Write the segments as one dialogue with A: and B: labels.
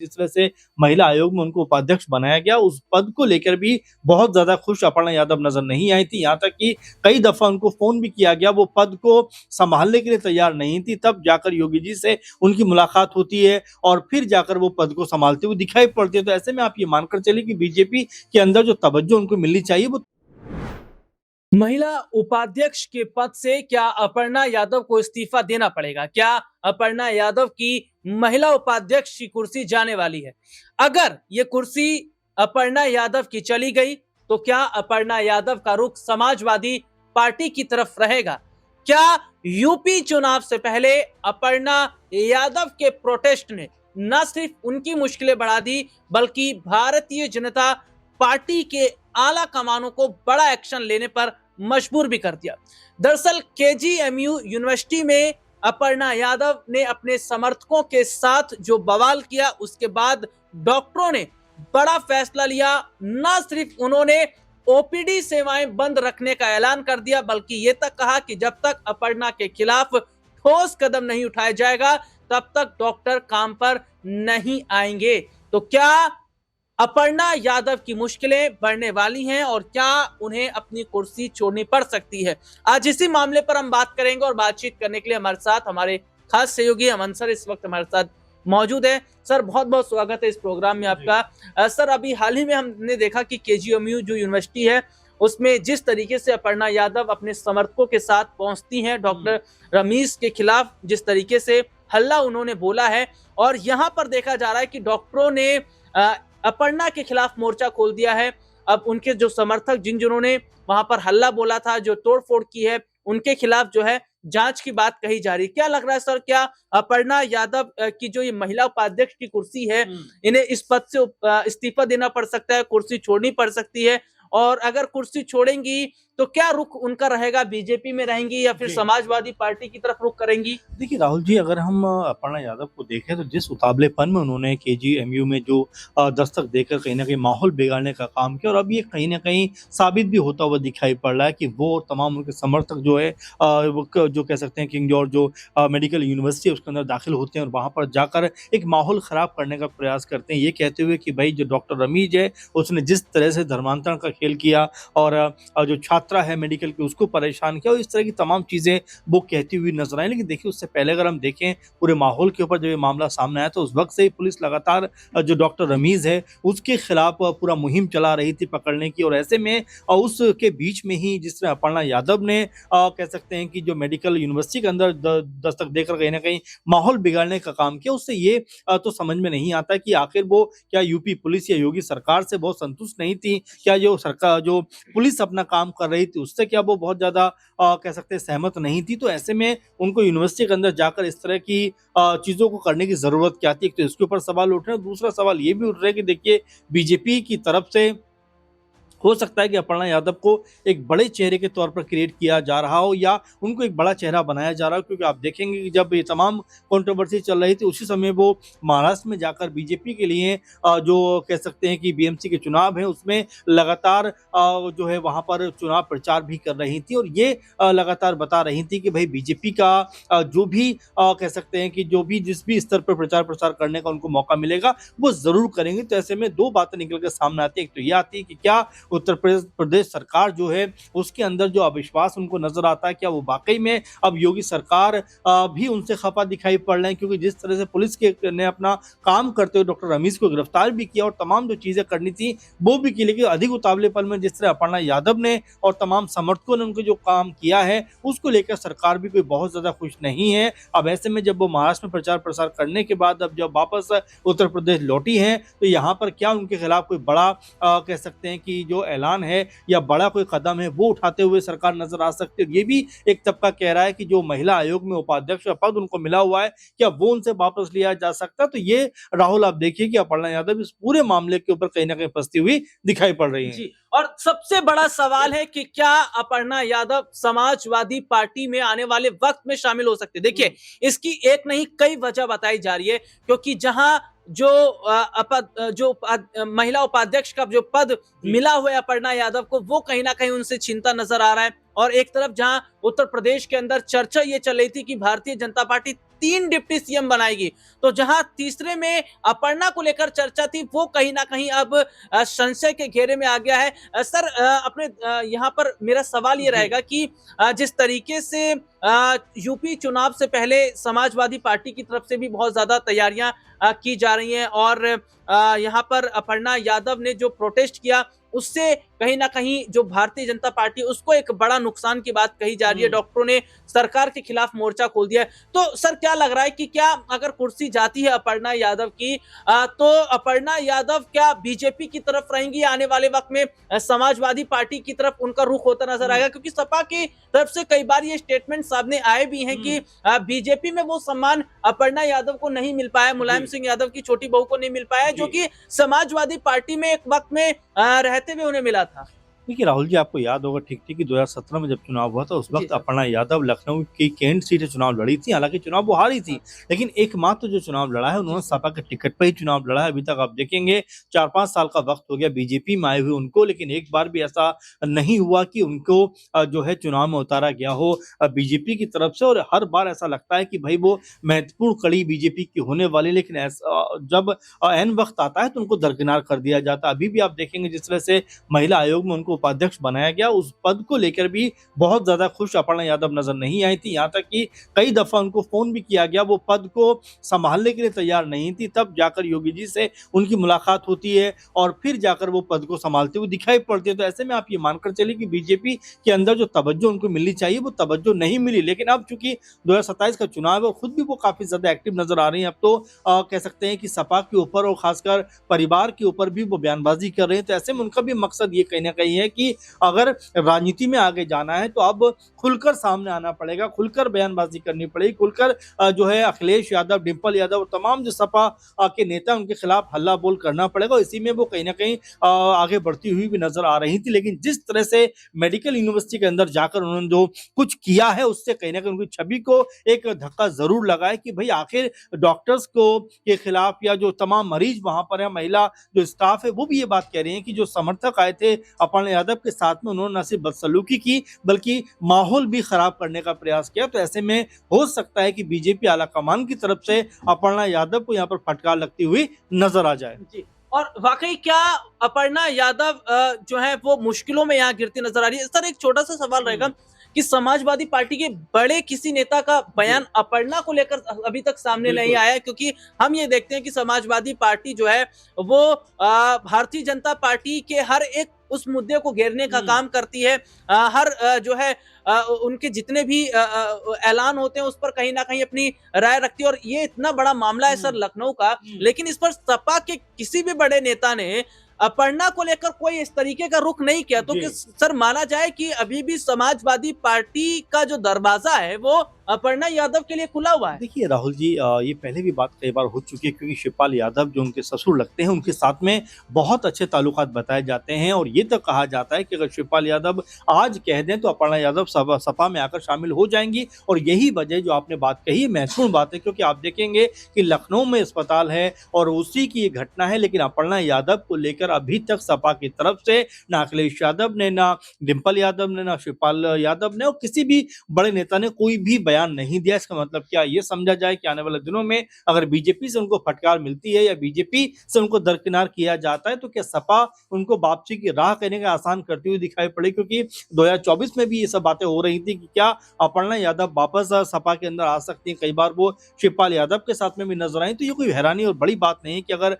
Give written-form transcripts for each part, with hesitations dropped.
A: जिस तरह से महिला आयोग में उनको उपाध्यक्ष बनाया गया, उस पद को लेकर भी बहुत ज़्यादा खुश अपर्णा यादव नज़र नहीं आई थी। यहाँ तक कि कई दफ़ा उनको फ़ोन भी किया गया, वो पद को सँभालने के लिए तैयार नहीं थी, तब जाकर योगी जी से उनकी मुलाकात होती है और फिर जाकर वो पद को सँभालते हुए दिखाई पड़ती है। तो ऐसे में आप ये मानकर चलिए कि बीजेपी के अंदर जो तवज्जो उनको मिलनी चाहिए वो
B: महिला उपाध्यक्ष के पद से क्या अपर्णा यादव को इस्तीफा देना पड़ेगा? क्या अपर्णा यादव की महिला उपाध्यक्ष की कुर्सी जाने वाली है? अगर ये कुर्सी अपर्णा यादव की चली गई, तो क्या अपर्णा यादव का रुख समाजवादी पार्टी की तरफ रहेगा? क्या यूपी चुनाव से पहले अपर्णा यादव के प्रोटेस्ट ने न सिर्फ उनकी मुश्किलें बढ़ा दी, बल्कि भारतीय जनता पार्टी के आला कमानों को बड़ा एक्शन लेने पर मजबूर भी कर दिया। दरअसल केजीएमयू यूनिवर्सिटी में अपर्णा यादव ने अपने समर्थकों के साथ जो बवाल किया, उसके बाद डॉक्टरों ने बड़ा फैसला लिया। न सिर्फ उन्होंने ओपीडी सेवाएं बंद रखने का ऐलान कर दिया, बल्कि ये तक कहा कि जब तक अपर्णा के खिलाफ ठोस कदम नहीं उठाया जाएगा, तब तक डॉक्टर काम पर नहीं आएंगे। तो क्या अपर्णा यादव की मुश्किलें बढ़ने वाली हैं और क्या उन्हें अपनी कुर्सी छोड़नी पड़ सकती है? आज इसी मामले पर हम बात करेंगे और बातचीत करने के लिए हमारे साथ हमारे खास सहयोगी अमन सर इस वक्त हमारे साथ मौजूद है। सर, बहुत बहुत स्वागत है इस प्रोग्राम में आपका। सर, अभी हाल ही में हमने देखा कि केजीएमयू जो यूनिवर्सिटी है, उसमें जिस तरीके से अपर्णा यादव अपने समर्थकों के साथ पहुंचती हैं, डॉक्टर रमीज के खिलाफ जिस तरीके से हल्ला उन्होंने बोला है, और यहाँ पर देखा जा रहा है कि डॉक्टरों ने अपर्णा के खिलाफ मोर्चा खोल दिया है। अब उनके जो समर्थक जिन्होंने वहां पर हल्ला बोला था, जो तोड़फोड़ की है, उनके खिलाफ जो है जांच की बात कही जा रही है। क्या लग रहा है सर, क्या अपर्णा यादव की जो ये महिला उपाध्यक्ष की कुर्सी है, इन्हें इस पद से इस्तीफा देना पड़ सकता है, कुर्सी छोड़नी पड़ सकती है? और अगर कुर्सी छोड़ेंगी तो क्या रुख उनका रहेगा? बीजेपी में रहेंगी या फिर समाजवादी पार्टी की तरफ रुख करेंगी?
A: देखिए राहुल जी, अगर हम अपर्णा यादव को देखें तो जिस उतावलेपन में उन्होंने केजीएमयू में जो दस्तक देकर कहीं न कहीं माहौल बिगाड़ने का काम किया, और अब ये कहीं न कहीं साबित भी होता हुआ दिखाई पड़ रहा है कि वो और तमाम उनके समर्थक जो है वो जो कह सकते हैं किंग जॉर्ज जो मेडिकल यूनिवर्सिटी है उसके अंदर दाखिल होते हैं और वहाँ पर जाकर एक माहौल ख़राब करने का प्रयास करते हैं, ये कहते हुए कि भाई जो डॉक्टर रमीज है उसने जिस तरह से धर्मांतरण का खेल किया और जो छात्रा है मेडिकल की उसको परेशान किया, और इस तरह की तमाम चीज़ें वो कहती हुई नजर आई। लेकिन देखिए उससे पहले अगर हम देखें पूरे माहौल के ऊपर जब ये मामला सामने आया तो उस वक्त से ही पुलिस लगातार जो डॉक्टर रमीज है उसके खिलाफ पूरा मुहिम चला रही थी पकड़ने की, और ऐसे में उसके बीच में ही जिस तरह अपर्णा यादव ने कह सकते हैं कि जो मेडिकल यूनिवर्सिटी के अंदर दस्तक देकर कहीं ना कहीं माहौल बिगाड़ने का काम किया, उससे ये तो समझ में नहीं आता कि आखिर वो क्या यूपी पुलिस या योगी सरकार से बहुत संतुष्ट नहीं थी? क्या जो सरकार जो पुलिस अपना काम कर रही थी उससे क्या वो बहुत ज्यादा कह सकते हैं सहमत नहीं थी? तो ऐसे में उनको यूनिवर्सिटी के अंदर जाकर इस तरह की चीज़ों को करने की ज़रूरत क्या थी? एक तो इसके ऊपर सवाल उठ रहे हैं, दूसरा सवाल ये भी उठ रहा है कि देखिए बीजेपी की तरफ से हो सकता है कि अपर्णा यादव को एक बड़े चेहरे के तौर पर क्रिएट किया जा रहा हो या उनको एक बड़ा चेहरा बनाया जा रहा हो, क्योंकि आप देखेंगे कि जब ये तमाम कंट्रोवर्सी चल रही थी उसी समय वो महाराष्ट्र में जाकर बीजेपी के लिए जो कह सकते हैं कि बीएमसी के चुनाव हैं उसमें लगातार जो है वहाँ पर चुनाव प्रचार भी कर रही थी, और ये लगातार बता रही थी कि भाई बीजेपी का जो भी कह सकते हैं कि जो भी जिस भी स्तर पर प्रचार प्रसार करने का उनको मौका मिलेगा वो ज़रूर करेंगे। तो ऐसे में दो बातें निकल कर सामने आती है, एक तो ये आती है कि क्या उत्तर प्रदेश सरकार जो है उसके अंदर जो अविश्वास उनको नजर आता है, क्या वो वाकई में अब योगी सरकार भी उनसे खफा दिखाई पड़ रहे हैं? क्योंकि जिस तरह से पुलिस के ने अपना काम करते हुए डॉक्टर रमीज को गिरफ्तार भी किया और तमाम जो चीजें करनी थी वो भी की, लेकिन अधिक उतावलेपन में जिस तरह अपर्णा यादव ने और तमाम समर्थकों ने उनको जो काम किया है उसको लेकर सरकार भी कोई बहुत ज्यादा खुश नहीं है। अब ऐसे में जब वो महाराष्ट्र में प्रचार प्रसार करने के बाद अब जब वापस उत्तर प्रदेश लौटी है तो यहाँ पर क्या उनके खिलाफ कोई बड़ा कह सकते हैं कि जो ऐलान है या बड़ा कोई कदम है वो उठाते हुए सरकार नजर आ सकती है? ये भी एक तबका कह रहा है कि जो महिला आयोग में उपाध्यक्ष का पद उनको मिला हुआ है क्या वो उनसे वापस लिया जा सकता है? तो ये राहुल आप देखिए कि अपर्णा यादव इस पूरे मामले के ऊपर कहीं ना कहीं फंसती हुई दिखाई पड़ रही है।
B: जी, और सबसे बड़ा सवाल है कि क्या अपर्णा यादव समाजवादी पार्टी में आने वाले वक्त में शामिल हो सकते? देखिए, इसकी एक नहीं कई वजह बताई जा रही है, क्योंकि जहां जो महिला उपाध्यक्ष का जो पद मिला हुआ है अपर्णा यादव को, वो कहीं ना कहीं उनसे छीनता नजर आ रहा है। और एक तरफ जहां उत्तर प्रदेश के अंदर चर्चा ये चल रही थी कि Bharatiya Janata party 3 deputy CM बनाएगी। तो जहां तीसरे में अपर्णा को लेकर चर्चा थी, वो कहीं ना कहीं अब संशय के घेरे में आ गया है। सर, अपने यहाँ पर मेरा सवाल ये
A: जी।
B: रहेगा कि जिस तरीके से यूपी चुनाव से पहले समाजवादी पार्टी की तरफ से भी बहुत ज्यादा तैयारियां की जा रही हैं, और यहाँ पर अपर्णा यादव ने जो प्रोटेस्ट किया, उससे कहीं ना कहीं जो भारतीय जनता पार्टी, उसको एक बड़ा नुकसान की बात कही जा रही है। डॉक्टरों ने सरकार के खिलाफ मोर्चा खोल दिया है। तो सर, क्या लग रहा है कि क्या अगर कुर्सी जाती है अपर्णा यादव की, तो अपर्णा यादव क्या बीजेपी की तरफ रहेंगी आने वाले वक्त में, समाजवादी पार्टी की तरफ उनका रुख होता नजर आएगा? क्योंकि सपा की तरफ से कई बार ये स्टेटमेंट सामने आए भी हैं कि बीजेपी में वो सम्मान अपर्णा यादव को नहीं मिल पाया, मुलायम सिंह यादव की छोटी बहू को नहीं मिल पाया, जो कि समाजवादी पार्टी में एक वक्त में रहते हुए उन्हें मिला था।
A: देखिए राहुल जी, आपको याद होगा ठीक ठीक कि 2017 में जब चुनाव हुआ था, उस
B: जी
A: वक्त
B: सर।
A: अपर्णा यादव लखनऊ की कैंट सीट से चुनाव लड़ी थी। हालांकि चुनाव वो हारी थी, लेकिन एकमात्र जो चुनाव लड़ा है उन्होंने सपा के टिकट पर ही चुनाव लड़ा है। अभी तक आप देखेंगे 4-5 साल का वक्त हो गया बीजेपी में आए हुए उनको, लेकिन एक बार भी ऐसा नहीं हुआ कि उनको जो है चुनाव में उतारा गया हो बीजेपी की तरफ से। और हर बार ऐसा लगता है कि भाई वो महत्वपूर्ण कड़ी बीजेपी की होने वाली, लेकिन ऐसा जब एन वक्त आता है तो उनको दरकिनार कर दिया जाता है। अभी भी आप देखेंगे जिस तरह से महिला आयोग में उनको उपाध्यक्ष बनाया गया, उस पद को लेकर भी बहुत ज्यादा खुश अपर्णा यादव नजर नहीं आई थी। यहाँ तक कि कई दफा उनको फोन भी किया गया, वो पद को संभालने के लिए तैयार नहीं थी। तब जाकर योगी जी से उनकी मुलाकात होती है और फिर जाकर वो पद को संभालते हुए दिखाई पड़ती है। तो ऐसे में आप ये मानकर चलिए कि बीजेपी के अंदर जो तवज्जो उनको मिलनी चाहिए वो तवज्जो नहीं मिली। लेकिन अब चूंकि 2027 का चुनाव है और खुद भी वो काफी ज्यादा एक्टिव नजर आ रही है, अब तो कह सकते हैं कि सपा के ऊपर और खासकर परिवार के ऊपर भी वो बयानबाजी कर रहे हैं। तो ऐसे में उनका भी मकसद ये कहीं ना कहीं है कि अगर राजनीति में आगे जाना है तो अब खुलकर सामने आना पड़ेगा, खुलकर बयानबाजी करनी पड़ेगी, खुलकर जो है अखिलेश यादव, डिंपल यादव और तमाम जो सपा के नेता उनके खिलाफ हल्ला बोल करना पड़ेगा। इसी में वो कहीं ना कहीं आगे बढ़ती हुई भी नजर आ रही थी। लेकिन जिस तरह से मेडिकल यूनिवर्सिटी के अंदर जाकर उन्होंने जो कुछ किया है, उससे कहीं ना कहीं उनकी छवि को एक धक्का जरूर लगा है कि भाई आखिर डॉक्टर्स को के खिलाफ या जो तमाम मरीज वहां पर है, महिला जो स्टाफ है, वो भी ये बात कह रही है कि जो समर्थक आए थे अपर्णा यादव के साथ में, उन्होंने न सिर्फ बदसलूकी की बल्कि माहौल भी खराब करने का प्रयास किया। तो ऐसे में हो सकता है कि बीजेपी आलाकमान की तरफ से अपर्णा यादव को यहाँ पर फटकार लगती हुई नजर आ जाए।
B: जी। और वाकई क्या अपर्णा यादव जो है वो मुश्किलों में यहाँ गिरती नजर आ रही है? सर, एक छोटा सा सवाल रहेगा कि समाजवादी पार्टी के बड़े किसी नेता का बयान अपर्णा को लेकर अभी तक सामने नहीं आया है, क्योंकि हम ये देखते हैं कि समाजवादी पार्टी जो है वो भारतीय जनता पार्टी के हर एक उस मुद्दे को घेरने का काम करती है। हर जो है उनके जितने भी ऐलान होते हैं उस पर कहीं ना कहीं अपनी राय रखती है। और ये इतना बड़ा मामला है सर लखनऊ का, लेकिन इस पर सपा के किसी भी बड़े नेता ने अपर्णा को लेकर कोई इस तरीके का रुख नहीं किया। तो कि सर माना जाए कि अभी भी समाजवादी पार्टी का जो दरवाजा है वो अपर्णा यादव के लिए खुला हुआ है।
A: देखिए राहुल जी, ये पहले भी बात कई बार हो चुकी है, क्योंकि शिवपाल यादव जो उनके ससुर लगते हैं, उनके साथ में बहुत अच्छे ताल्लुकात बताए जाते हैं। और ये तो कहा जाता है कि अगर शिवपाल यादव आज कह दें तो अपर्णा यादव सपा में आकर शामिल हो जाएंगी। और यही वजह जो आपने बात कही है महत्वपूर्ण बात है, क्योंकि आप देखेंगे कि लखनऊ में अस्पताल है और उसी की ये घटना है, लेकिन अपर्णा यादव को लेकर अभी तक सपा की तरफ से ना अखिलेश यादव ने, ना डिंपल यादव ने, ना शिवपाल यादव ने और किसी भी बड़े नेता ने कोई भी बयान नहीं दिया। इसका मतलब क्या ये समझा जाए कि आने वाले दिनों में अगर बीजेपी से उनको फटकार मिलती है या बीजेपी से उनको दरकिनार किया जाता है तो क्या सपा उनको वापसी की राह कहने का आसान करती हुई दिखाई पड़ी? क्योंकि 2024 में भी ये सब बातें हो रही थी कि क्या अपर्णा यादव वापस सपा के अंदर आ सकती है। कई बार वो शिवपाल यादव के साथ में भी नजर आई। तो ये कोई हैरानी और बड़ी बात नहीं है कि अगर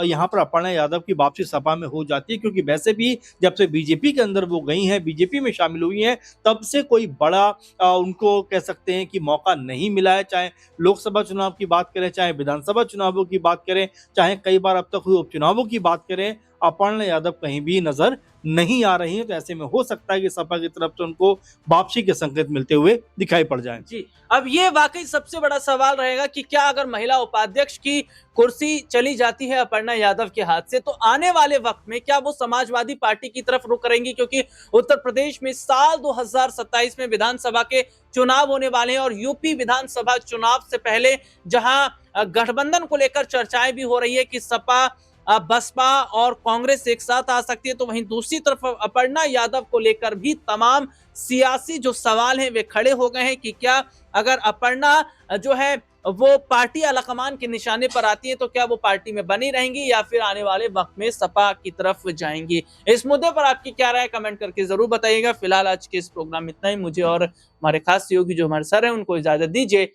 A: यहाँ पर अपर्णा यादव की वापसी सपा में हो जाती है, क्योंकि वैसे भी जब से बीजेपी के अंदर वो गई हैं, बीजेपी में शामिल हुई हैं, तब से कोई बड़ा उनको कह सकते हैं कि मौका नहीं मिला है। चाहे लोकसभा चुनाव की बात करें, चाहे विधानसभा चुनावों की बात करें, चाहे कई बार अब तक हुए उपचुनावों की बात करें, अपर्णा यादव कहीं भी नजर नहीं आ रही है। तो ऐसे में हो सकता है कि सपा की तरफ से उनको वापसी के संकेत मिलते हुए दिखाई पड़ जाएं।
B: जी, अब ये वाकई सबसे बड़ा सवाल रहेगा कि क्या अगर महिला उपाध्यक्ष की कुर्सी चली जाती है अपर्णा यादव के हाथ से, तो आने वाले वक्त में क्या वो समाजवादी पार्टी की तरफ रुख करेंगी? क्योंकि उत्तर प्रदेश में साल 2027 में विधानसभा के चुनाव होने वाले हैं और यूपी विधानसभा चुनाव से पहले जहां गठबंधन को लेकर चर्चाएं भी हो रही है कि सपा, बसपा और कांग्रेस एक साथ आ सकती है, तो वहीं दूसरी तरफ अपर्णा यादव को लेकर भी तमाम सियासी जो सवाल हैं वे खड़े हो गए हैं कि क्या अगर अपर्णा जो है वो पार्टी आलाकमान के निशाने पर आती है तो क्या वो पार्टी में बनी रहेंगी या फिर आने वाले वक्त में सपा की तरफ जाएंगी? इस मुद्दे पर आपकी क्या राय कमेंट करके जरूर बताइएगा। फिलहाल आज के इस प्रोग्राम में इतना ही। मुझे और हमारे खास सहयोगी जो हमारे सर हैं उनको इजाजत दीजिए।